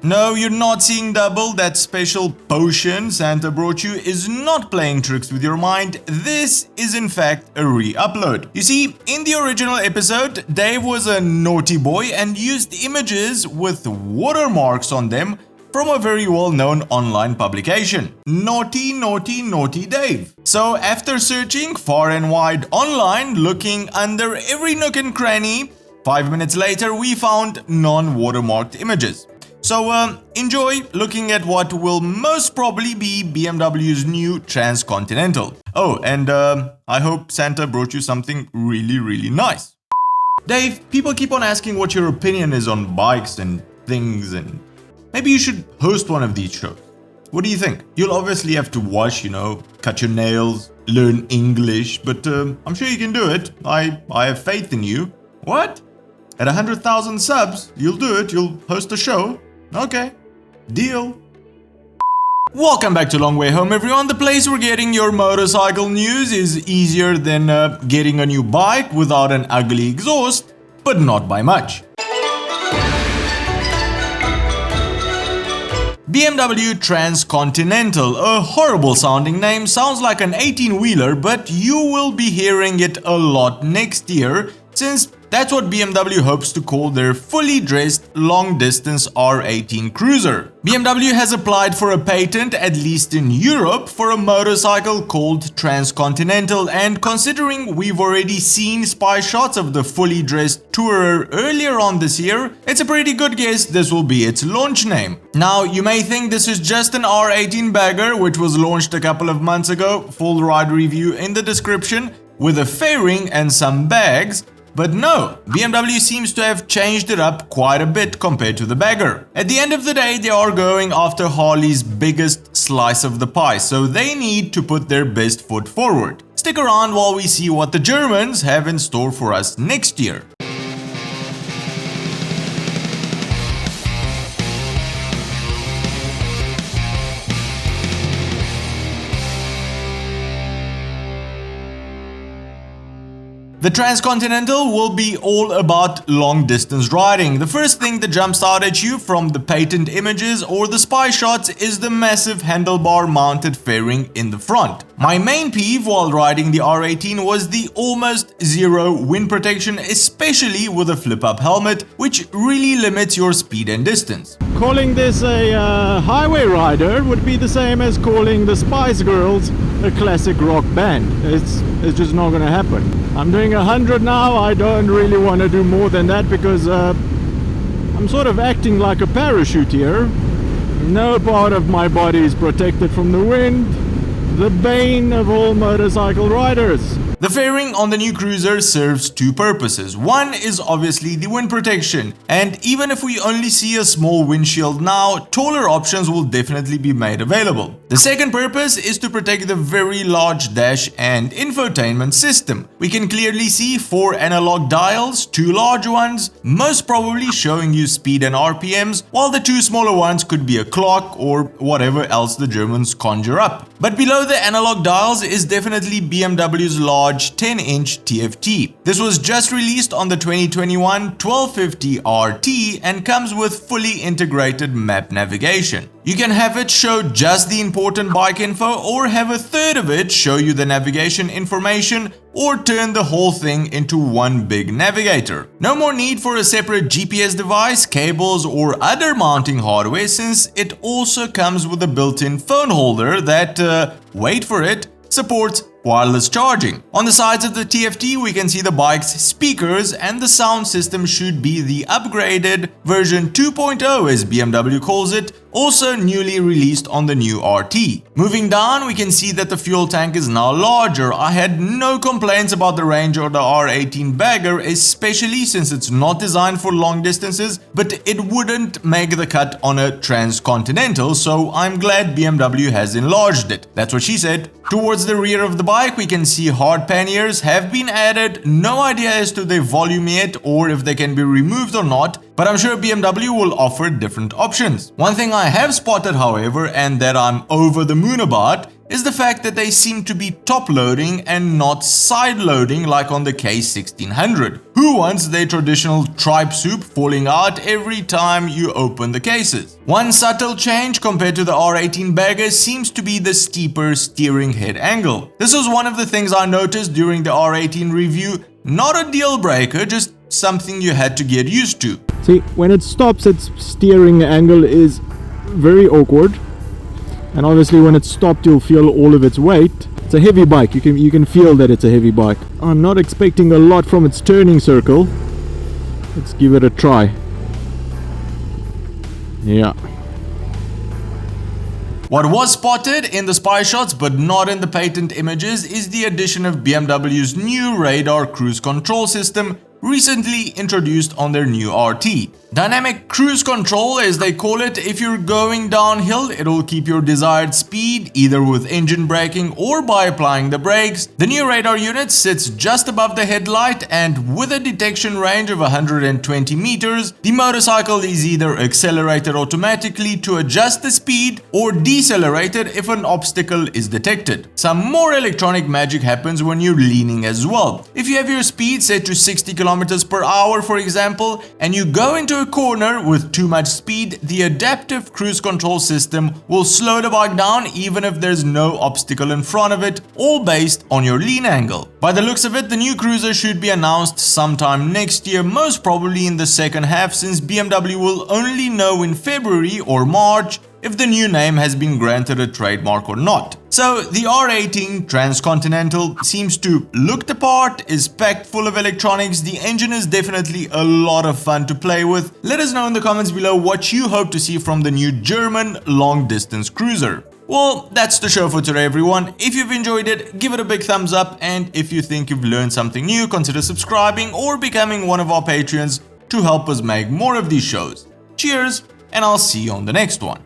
No, you're not seeing double. That special potion Santa brought you is not playing tricks with your mind. This is in fact a re-upload. You see, in the original episode, Dave was a naughty boy and used images with watermarks on them from a very well-known online publication. Naughty, naughty, naughty Dave. So after searching far and wide online, looking under every nook and cranny, 5 minutes later we found non-watermarked images. So enjoy looking at what will most probably be BMW's new TransContinental. Oh, and I hope Santa brought you something really, really nice. Dave, people keep on asking what your opinion is on bikes and things, and maybe you should host one of these shows. What do you think? You'll obviously have to wash, cut your nails, learn English, but I'm sure you can do it. I have faith in you. What? At 100,000 subs, you'll do it. You'll host a show. Okay, deal. Welcome back to Long Way Home, everyone. The place where getting your motorcycle news is easier than getting a new bike without an ugly exhaust, but not by much. BMW TransContinental, a horrible sounding name, sounds like an 18-wheeler, but you will be hearing it a lot next year, since that's what BMW hopes to call their fully dressed long-distance R18 cruiser. BMW has applied for a patent, at least in Europe, for a motorcycle called TransContinental, and considering we've already seen spy shots of the fully dressed tourer earlier on this year, it's a pretty good guess this will be its launch name. Now, you may think this is just an R18 Bagger, which was launched a couple of months ago, full ride review in the description, with a fairing and some bags. But no, BMW seems to have changed it up quite a bit compared to the Bagger. At the end of the day, they are going after Harley's biggest slice of the pie, so they need to put their best foot forward. Stick around while we see what the Germans have in store for us next year. The TransContinental will be all about long-distance riding. The first thing that jumps out at you from the patent images or the spy shots is the massive handlebar-mounted fairing in the front. My main peeve while riding the R18 was the almost zero wind protection, especially with a flip-up helmet, which really limits your speed and distance. Calling this a highway rider would be the same as calling the Spice Girls a classic rock band. It's just not gonna happen. I'm doing 100 now. I don't really want to do more than that because I'm sort of acting like a parachute here. No part of my body is protected from the wind. The bane of all motorcycle riders. The fairing on the new cruiser serves two purposes. One is obviously the wind protection, and even if we only see a small windshield now, taller options will definitely be made available. The second purpose is to protect the very large dash and infotainment system. We can clearly see 4 analog dials, 2 large ones, most probably showing you speed and RPMs, while the 2 smaller ones could be a clock or whatever else the Germans conjure up. But below the analog dials is definitely BMW's large 10-inch TFT. This was just released on the 2021 1250 RT and comes with fully integrated map navigation. You can have it show just the important bike info, or have a third of it show you the navigation information, or turn the whole thing into one big navigator. No more need for a separate GPS device, cables, or other mounting hardware, since it also comes with a built-in phone holder that, wait for it, supports wireless charging. On the sides of the TFT we can see the bike's speakers, and the sound system should be the upgraded version 2.0 as BMW calls it, also newly released on the new RT. Moving down we can see that the fuel tank is now larger. I had no complaints about the range of the R18 Bagger, especially since it's not designed for long distances, but it wouldn't make the cut on a TransContinental, so I'm glad BMW has enlarged it. That's what she said. Towards the rear of the bike we can see hard panniers have been added. No idea as to their volume yet or if they can be removed or not, but I'm sure BMW will offer different options. One thing I have spotted, however, and that I'm over the moon about, is the fact that they seem to be top loading and not side loading like on the K1600. who wants their traditional tripe soup falling out every time you open the cases? One subtle change compared to the R18 Bagger seems to be the steeper steering head angle. This was one of the things I noticed during the R18 review. Not a deal breaker, just something you had to get used to. See, when it stops, its steering angle is very awkward, and obviously when it's stopped you'll feel all of its weight. It's a heavy bike, you can feel that it's a heavy bike. I'm not expecting a lot from its turning circle. Let's give it a try. Yeah. What was spotted in the spy shots but not in the patent images is the addition of BMW's new radar cruise control system, recently introduced on their new RT. Dynamic cruise control, as they call it. If you're going downhill, it'll keep your desired speed either with engine braking or by applying the brakes. The new radar unit sits just above the headlight, and with a detection range of 120 meters, the motorcycle is either accelerated automatically to adjust the speed or decelerated if an obstacle is detected. Some more electronic magic happens when you're leaning as well. If you have your speed set to 60 kilometers per hour, for example, and you go into a corner with too much speed, the adaptive cruise control system will slow the bike down even if there's no obstacle in front of it, all based on your lean angle. By the looks of it, the new cruiser should be announced sometime next year, most probably in the second half, since BMW will only know in February or March if the new name has been granted a trademark or not. So the R18 TransContinental seems to look the part, is packed full of electronics. The engine is definitely a lot of fun to play with. Let us know in the comments below what you hope to see from the new German long-distance cruiser. Well, that's the show for today, everyone. If you've enjoyed it, give it a big thumbs up, and if you think you've learned something new, consider subscribing or becoming one of our Patreons to help us make more of these shows. Cheers, and I'll see you on the next one.